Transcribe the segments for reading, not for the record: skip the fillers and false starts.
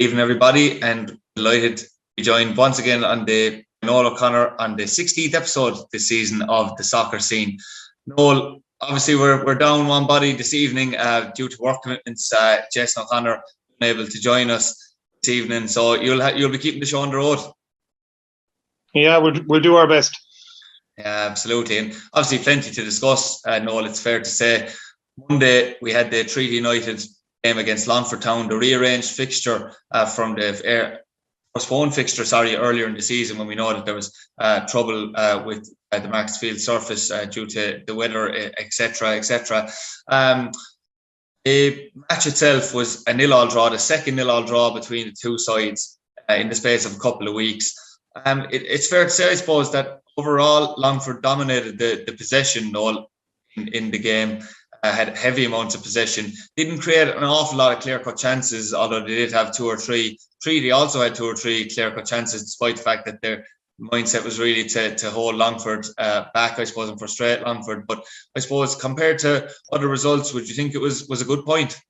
Evening, everybody, and delighted to be joined once again on the Noel O'Connor on the 16th episode this season of the Soccer Scene. Noel, obviously we're down one body this evening due to work commitments. Jason O'Connor unable to join us this evening, so you'll be keeping the show on the road. Yeah, we'll do our best. Yeah, absolutely, and obviously plenty to discuss. Noel, it's fair to say. Monday we had the Treaty United game against Longford Town, the rearranged fixture from the postponed fixture, earlier in the season, when we know that there was trouble with the Marks Field surface due to the weather, etc., etc. The match itself was a 0-0 draw, the second 0-0 draw between the two sides in the space of a couple of weeks. It's fair to say, I suppose, that overall Longford dominated the possession, Noel, in the game. Had heavy amounts of possession, didn't create an awful lot of clear-cut chances, although they did have two or three. Treaty also had two or three clear-cut chances, despite the fact that their mindset was really to hold Longford back, I suppose, and frustrate Longford. But I suppose compared to other results, would you think it was a good point?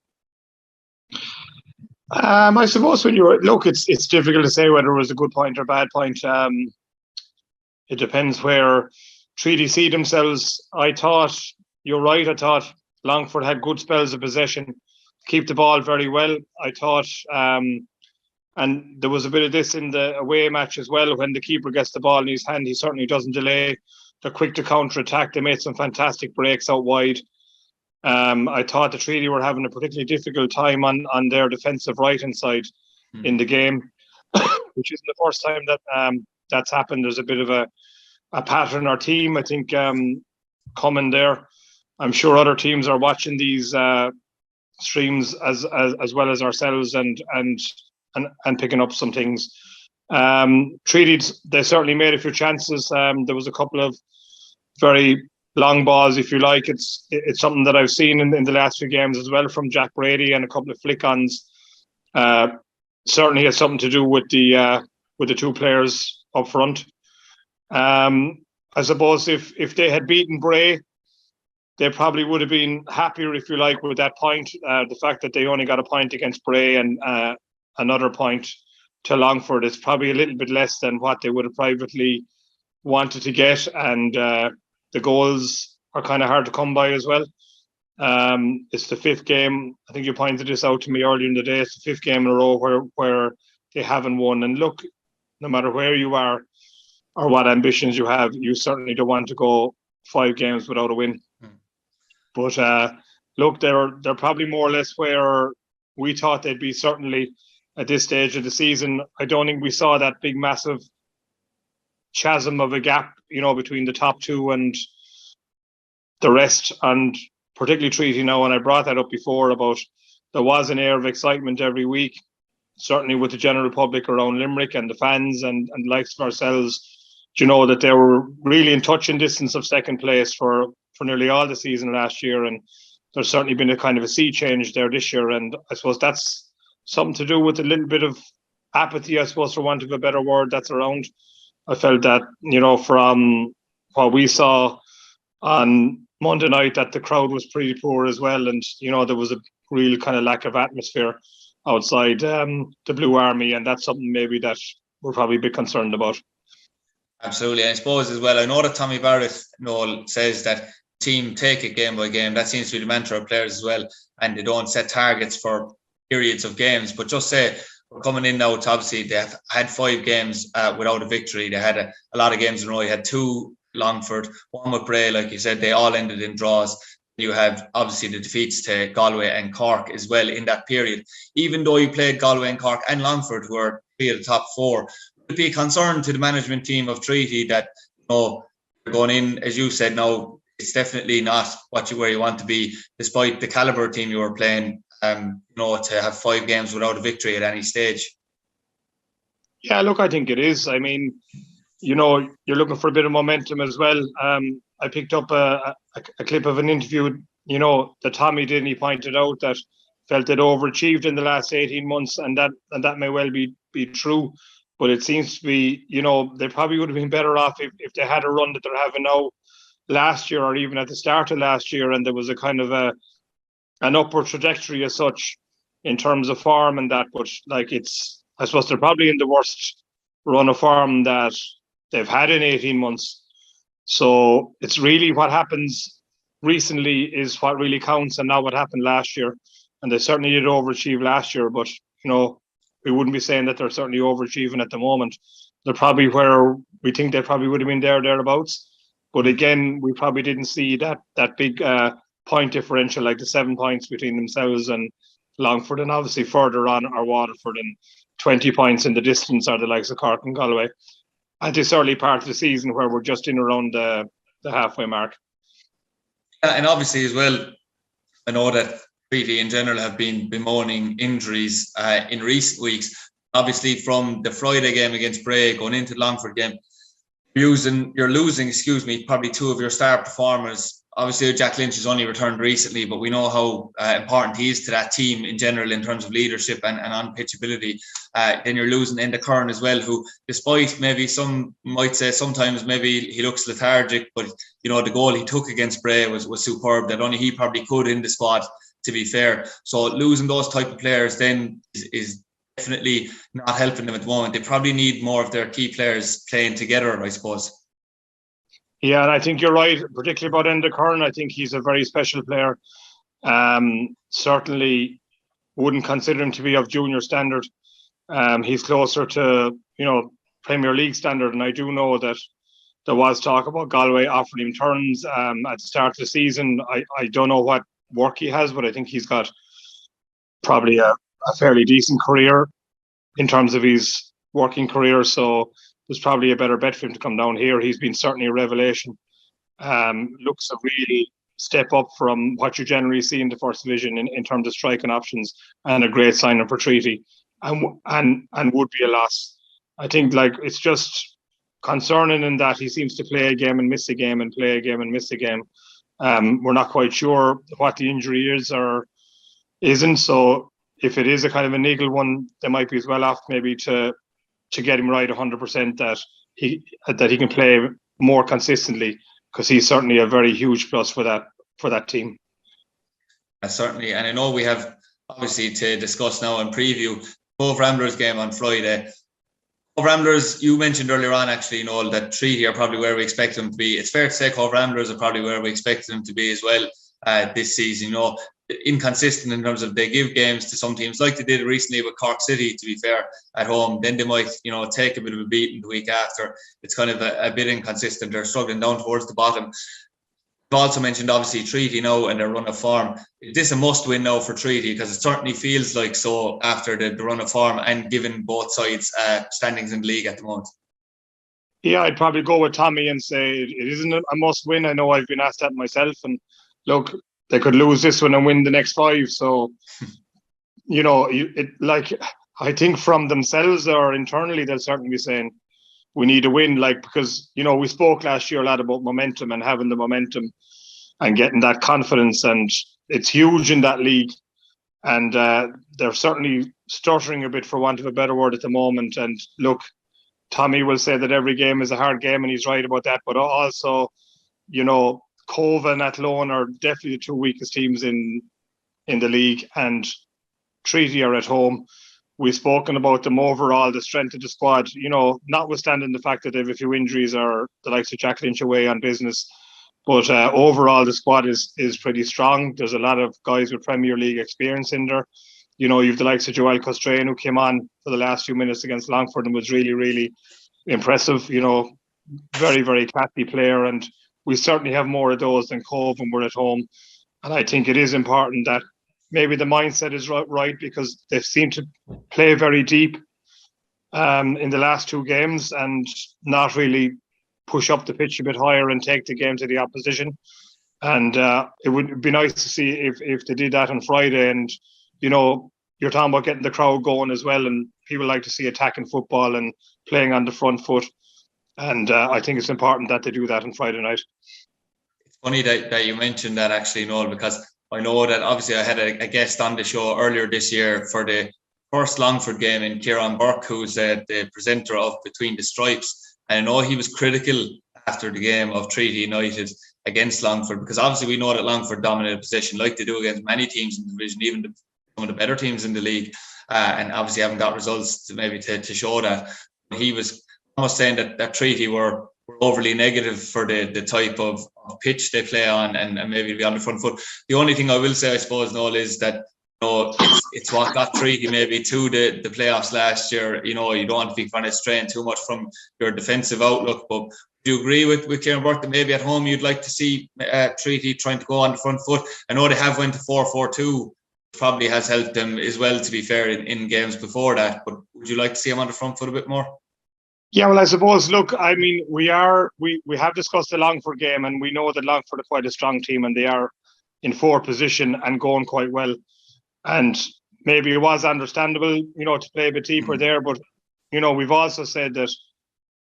I suppose when you look, it's difficult to say whether it was a good point or a bad point. It depends where Treaty see themselves. I thought, you're right, I thought Longford had good spells of possession, keep the ball very well. I thought, and there was a bit of this in the away match as well. When the keeper gets the ball in his hand, he certainly doesn't delay. They're quick to counter-attack. They made some fantastic breaks out wide. I thought the Treaty were having a particularly difficult time on their defensive right-hand side in the game, which isn't the first time that that's happened. There's a bit of a pattern or theme, I think, coming there. I'm sure other teams are watching these streams as well as ourselves and picking up some things. Treaty, they certainly made a few chances. There was a couple of very long balls, if you like. It's something that I've seen in the last few games as well from Jack Brady, and a couple of flick-ons. Certainly has something to do with the two players up front. I suppose if they had beaten Bray, they probably would have been happier, if you like, with that point. The fact that they only got a point against Bray and another point to Longford is probably a little bit less than what they would have privately wanted to get. And the goals are kind of hard to come by as well. It's the fifth game. I think you pointed this out to me earlier in the day. It's the fifth game in a row where they haven't won. And look, no matter where you are or what ambitions you have, you certainly don't want to go 5 games without a win. But look, they're probably more or less where we thought they'd be, certainly at this stage of the season. I don't think we saw that big, massive chasm of a gap, between the top two and the rest, and particularly Treaty now. And I brought that up before about there was an air of excitement every week, certainly with the general public around Limerick and the fans and likes of ourselves, that they were really in touching distance of second place for nearly all the season last year. And there's certainly been a kind of a sea change there this year. And I suppose that's something to do with a little bit of apathy, I suppose, for want of a better word, that's around. I felt that, from what we saw on Monday night, that the crowd was pretty poor as well. And, there was a real kind of lack of atmosphere outside the Blue Army. And that's something maybe that we're probably a bit concerned about. Absolutely. I suppose as well, I know that Tommy Barrett, Noel, says that team take it game by game. That seems to be the mantra of players as well. And they don't set targets for periods of games. But just say, we're coming in now to, obviously, they have had 5 games without a victory. They had a lot of games in a row. You had 2 Longford, 1 with Bray, like you said. They all ended in draws. You have, obviously, the defeats to Galway and Cork as well in that period. Even though you played Galway and Cork and Longford, who are 3 of the top 4, would it be a concern to the management team of Treaty that, you're going in, as you said, now it's definitely not where you want to be, despite the calibre team you were playing, to have 5 games without a victory at any stage? Yeah, look, I think it is. I mean, you're looking for a bit of momentum as well. I picked up a clip of an interview, that Tommy did, and he pointed out that felt they'd overachieved in the last 18 months, and that may well be true. But it seems to be, they probably would have been better off if they had a run that they're having now last year, or even at the start of last year, and there was a kind of an upward trajectory as such. in terms of form and that, but like I suppose they're probably in the worst run of form that they've had in 18 months. So it's really what happens recently is what really counts, and not what happened last year. And they certainly did overachieve last year, but we wouldn't be saying that they're certainly overachieving at the moment. They're probably where we think they probably would have been thereabouts. But again, we probably didn't see that big point differential, like the 7 points between themselves and Longford, and obviously further on are Waterford, and 20 points in the distance are the likes of Cork and Galway at this early part of the season where we're just in around the halfway mark. And obviously as well, I know that Treaty in general have been bemoaning injuries in recent weeks. Obviously from the Friday game against Bray going into the Longford game, you're losing, probably two of your star performers. Obviously, Jack Lynch has only returned recently, but we know how important he is to that team in general in terms of leadership and on-pitch ability. Then you're losing Enda Curran as well, who, despite maybe some might say sometimes maybe he looks lethargic, but the goal he took against Bray was superb. That only he probably could in the squad, to be fair. So losing those type of players then is definitely not helping them at the moment. They probably need more of their key players playing together, I suppose. Yeah, and I think you're right, particularly about Enda Curran. I think he's a very special player. Certainly wouldn't consider him to be of junior standard. He's closer to, Premier League standard. And I do know that there was talk about Galway offering him turns at the start of the season. I don't know what work he has, but I think he's got probably a fairly decent career in terms of his working career. So was probably a better bet for him to come down here. He's been certainly a revelation. Looks a really step up from what you generally see in the first division in terms of striking options, and a great signing for Treaty, and would be a loss. I think it's just concerning in that he seems to play a game and miss a game and play a game and miss a game. We're not quite sure what the injury is or isn't. So if it is a kind of a niggle one, they might be as well off maybe to get him right 100% that he can play more consistently, because he's certainly a very huge plus for that team. Certainly, and I know we have obviously to discuss now and preview Cobh Ramblers game on Friday. Cobh Ramblers, you mentioned earlier on actually, Noel, that Treaty are probably where we expect them to be. It's fair to say Cobh Ramblers are probably where we expect them to be as well this season. Inconsistent in terms of they give games to some teams like they did recently with Cork City, to be fair, at home. Then they might take a bit of a beating the week after. It's kind of a bit inconsistent. They're struggling down towards the bottom. You've also mentioned obviously Treaty now and their run of form. Is this a must win now for Treaty? Because it certainly feels like so after the run of form and given both sides standings in the league at the moment. Yeah, I'd probably go with Tommy and say it isn't a must win. I know I've been asked that myself, and look, they could lose this one and win the next 5. So, I think from themselves or internally, they'll certainly be saying, we need a win, because, we spoke last year a lot about momentum and having the momentum and getting that confidence. And it's huge in that league. And they're certainly stuttering a bit, for want of a better word, at the moment. And look, Tommy will say that every game is a hard game, and he's right about that. But also, Cobh and Athlone are definitely the 2 weakest teams in the league, and Treaty are at home. We've spoken about them overall, the strength of the squad, notwithstanding the fact that they have a few injuries or the likes of Jack Lynch away on business. But overall, the squad is pretty strong. There's a lot of guys with Premier League experience in there. You've the likes of Joel Costrain, who came on for the last few minutes against Longford and was really, really impressive. Very, very classy player, and we certainly have more of those than Cobh when we're at home. And I think it is important that maybe the mindset is right, because they seem to play very deep in the last 2 games and not really push up the pitch a bit higher and take the game to the opposition. And it would be nice to see if they did that on Friday. And, you're talking about getting the crowd going as well. And people like to see attacking football and playing on the front foot. And I think it's important that they do that on Friday night. It's funny that you mentioned that actually, Noel, because I know that obviously I had a guest on the show earlier this year for the first Longford game in Kieran Burke, who's the presenter of Between the Stripes. And I know he was critical after the game of Treaty United against Longford, because obviously we know that Longford dominated possession like they do against many teams in the division, even the some of the better teams in the league, and obviously haven't got results to show that. He was almost saying that Treaty were overly negative for the type of pitch they play on, and maybe be on the front foot. The only thing I will say, I suppose, Noel, is that it's what got Treaty maybe to the playoffs last year. You don't want to be kind of straying too much from your defensive outlook, but do you agree with Kieran Burke that maybe at home you'd like to see Treaty trying to go on the front foot? I know they have went to 4-4-2, probably has helped them as well, to be fair, in games before that, but would you like to see them on the front foot a bit more? Yeah, well, I suppose, look, I mean, we have discussed the Longford game, and we know that Longford are quite a strong team, and they are in fourth position and going quite well. And maybe it was understandable, to play a bit deeper there. But, we've also said that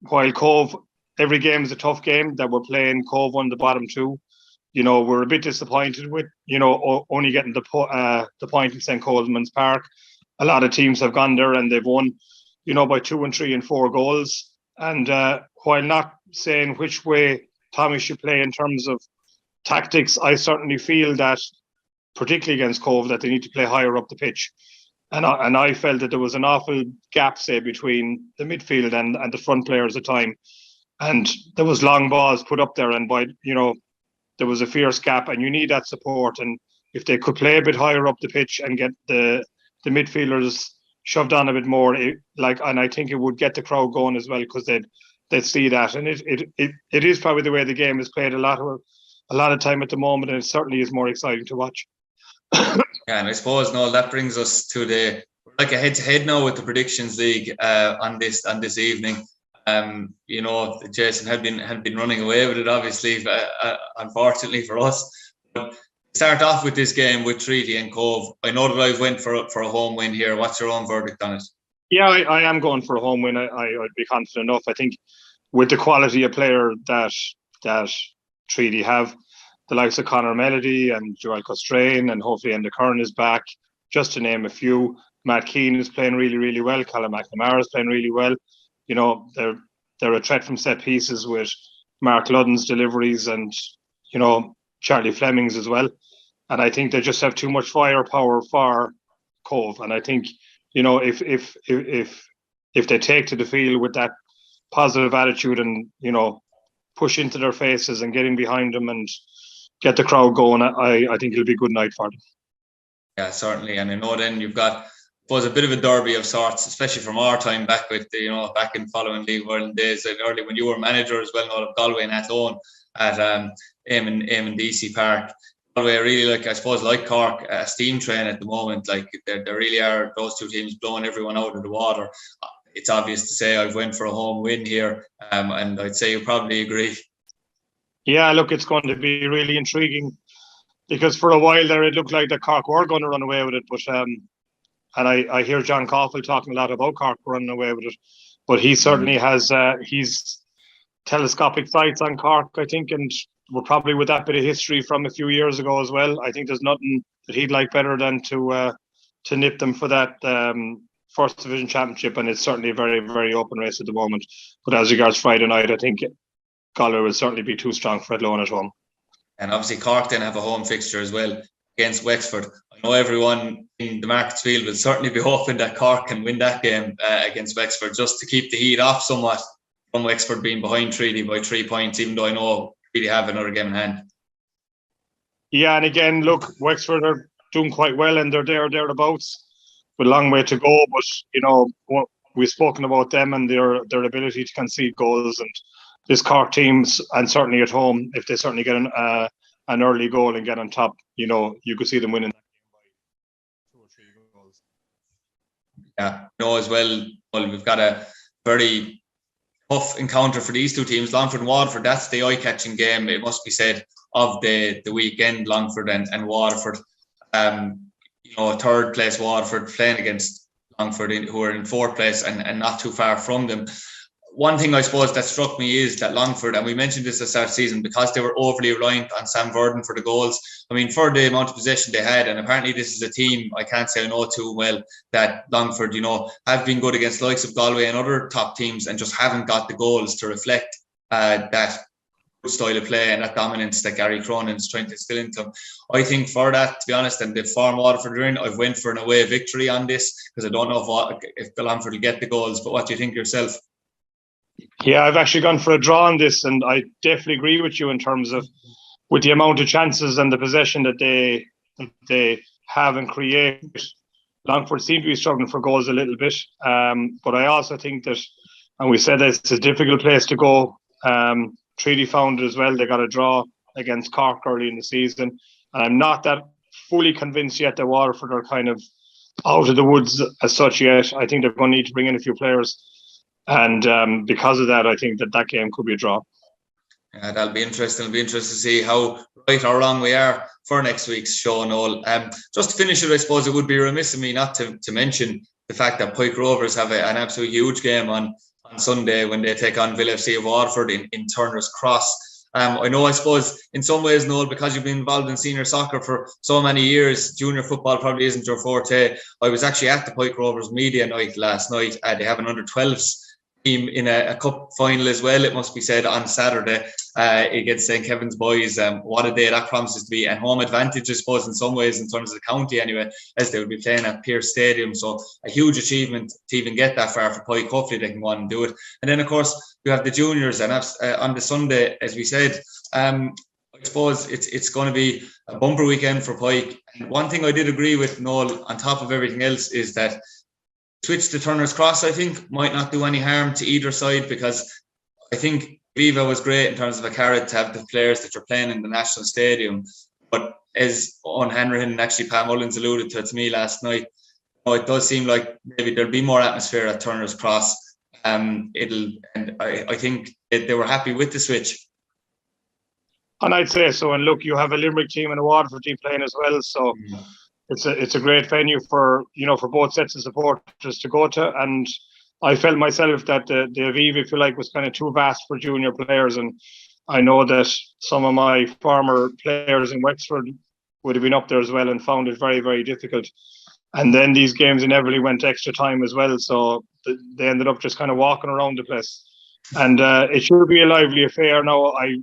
while Cobh, every game is a tough game, that we're playing Cobh on the bottom two. We're a bit disappointed with, only getting the point in St. Coleman's Park. A lot of teams have gone there and they've won, by 2 and 3 and 4 goals. And while not saying which way Tommy should play in terms of tactics, I certainly feel that, particularly against Cobh, that they need to play higher up the pitch. And I felt that there was an awful gap, say, between the midfield and the front players at the time. And there was long balls put up there, and there was a fierce gap, and you need that support. And if they could play a bit higher up the pitch and get the midfielders shoved on a bit more, and I think it would get the crowd going as well, because they'd see that. And it is probably the way the game is played a lot of time at the moment, and it certainly is more exciting to watch. Yeah, and I suppose, Noel, that brings us to a head-to-head now with the Predictions League on this evening. Jason had been running away with it, obviously, unfortunately for us. But start off with this game with Treaty and Cobh. I know that I've went for a home win here. What's your own verdict on it? Yeah, I am going for a home win. I'd be confident enough. I think with the quality of player that Treaty have, the likes of Conor Melody and Joel Costrain, and hopefully Enda Curran is back, just to name a few. Matt Keane is playing really, really well. Callum McNamara is playing really well. They're a threat from set pieces with Mark Ludden's deliveries and, Charlie Fleming's as well. And I think they just have too much firepower for Cobh. And I think, if they take to the field with that positive attitude and, push into their faces and get in behind them and get the crowd going, I think it'll be a good night for them. Yeah, certainly. And I know then you've got, was a bit of a derby of sorts, especially from our time back with back in following League of Ireland days, and early when you were manager as well, Noel, of Galway and Athlone at Eamon DC Park. Galway really, like Cork, a steam train at the moment. They really are, those two teams blowing everyone out of the water. It's obvious to say I've went for a home win here, and I'd say you probably agree. Yeah, look, it's going to be really intriguing, because for a while there it looked like the Cork were going to run away with it, but and I hear John Caulfield talking a lot about Cork running away with it, but he certainly has he's telescopic sights on Cork, I think, and we're probably with that bit of history from a few years ago as well. I think there's nothing that he'd like better than to nip them for that First Division Championship, and it's certainly a very, very open race at the moment. But as regards Friday night, I think Galway will certainly be too strong for Athlone at home. And obviously Cork then have a home fixture as well against Wexford. I know everyone in the Markets Field will certainly be hoping that Cork can win that game against Wexford, just to keep the heat off somewhat from Wexford being behind Treaty by 3 points, even though I know Treaty have another game in hand. Yeah, and again, look, Wexford are doing quite well, and they're thereabouts, with a long way to go. But we've spoken about them and their ability to concede goals, and this Cork teams, and certainly at home, if they certainly get an early goal and get on top, you could see them winning that game by 2 or 3 goals. Yeah, as well, we've got a very tough encounter for these two teams, Longford and Waterford. That's the eye-catching game, it must be said, of the weekend. Longford and Waterford. Third place Waterford playing against Longford, who are in fourth place and not too far from them. One thing I suppose that struck me is that Longford, and we mentioned this at the start of the season, because they were overly reliant on Sam Verdon for the goals. I mean, for the amount of possession they had, and apparently this is a team, I can't say I know too well, that Longford, have been good against the likes of Galway and other top teams, and just haven't got the goals to reflect that style of play and that dominance that Gary Cronin's trying to instill into them. I think for that, to be honest, and the form Waterford are in, I've went for an away victory on this because I don't know if Longford will get the goals. But what do you think yourself? Yeah, I've actually gone for a draw on this, and I definitely agree with you in terms of with the amount of chances and the possession that they have and create. Longford seem to be struggling for goals a little bit, but I also think that, and we said that it's a difficult place to go. Treaty found it as well. They got a draw against Cork early in the season, and I'm not that fully convinced yet that Waterford are kind of out of the woods as such yet. I think they're going to need to bring in a few players, and because of that, I think that game could be a draw. Yeah, that'll be interesting. It'll be interesting to see how right or wrong we are for next week's show, Noel. Just to finish it, I suppose it would be remiss of me not to mention the fact that Pike Rovers have an absolute huge game on Sunday when they take on Villa FC of Waterford in Turner's Cross. I know, I suppose, in some ways, Noel, because you've been involved in senior soccer for so many years, junior football probably isn't your forte. I was actually at the Pike Rovers media night last night. They have an under-12s team in a cup final as well, it must be said, on Saturday against St. Kevin's boys. What a day that promises to be, and home advantage, I suppose, in some ways, in terms of the county anyway, as they will be playing at Pearse Stadium. So a huge achievement to even get that far for Pike. Hopefully they can go on and do it. And then, of course, we have the juniors, and on the Sunday, as we said, I suppose it's going to be a bumper weekend for Pike. And one thing I did agree with, Noel, on top of everything else, is that switch to Turner's Cross, I think, might not do any harm to either side, because I think Viva was great in terms of a carrot to have the players that you're playing in the National Stadium. But as Owen Hanrahan and actually Pat Mullins alluded to me last night, it does seem like maybe there'll be more atmosphere at Turner's Cross. I think they were happy with the switch. And I'd say so. And look, you have a Limerick team and a Waterford team playing as well, so it's a great venue for both sets of supporters to go to. And I felt myself that the Aviva, if you like, was kind of too vast for junior players, and I know that some of my former players in Wexford would have been up there as well and found it very, very difficult. And then these games inevitably went extra time as well, so they ended up just kind of walking around the place. And it should be a lively affair. Now, I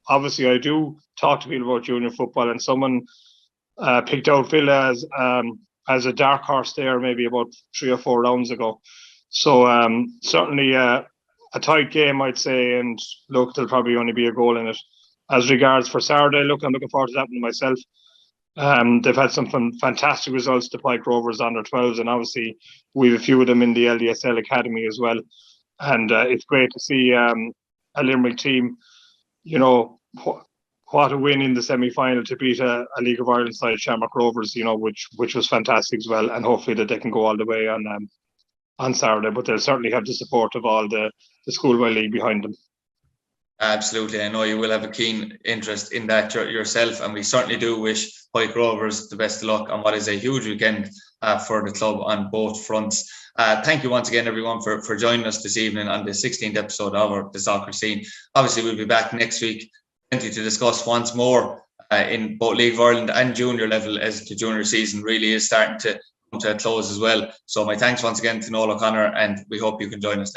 do talk to people about junior football, and someone picked out Villa as a dark horse there maybe about 3 or 4 rounds ago. So certainly a tight game, I'd say, and look, there'll probably only be a goal in it. As regards for Saturday, look, I'm looking forward to that one myself. They've had some fantastic results, the Pike Rovers under 12s, and obviously we have a few of them in the LDSL Academy as well. And it's great to see a Limerick team, what a win in the semi-final to beat a League of Ireland side, Shamrock Rovers, which was fantastic as well. And hopefully that they can go all the way on Saturday. But they'll certainly have the support of all the schoolboy league behind them. Absolutely. I know you will have a keen interest in that yourself, and we certainly do wish Pike Rovers the best of luck on what is a huge weekend for the club on both fronts. Thank you once again, everyone, for joining us this evening on the 16th episode of The Soccer Scene. Obviously, we'll be back next week, plenty to discuss once more in both League of Ireland and junior level, as the junior season really is starting to come to a close as well. So my thanks once again to Noel O'Connor, and we hope you can join us next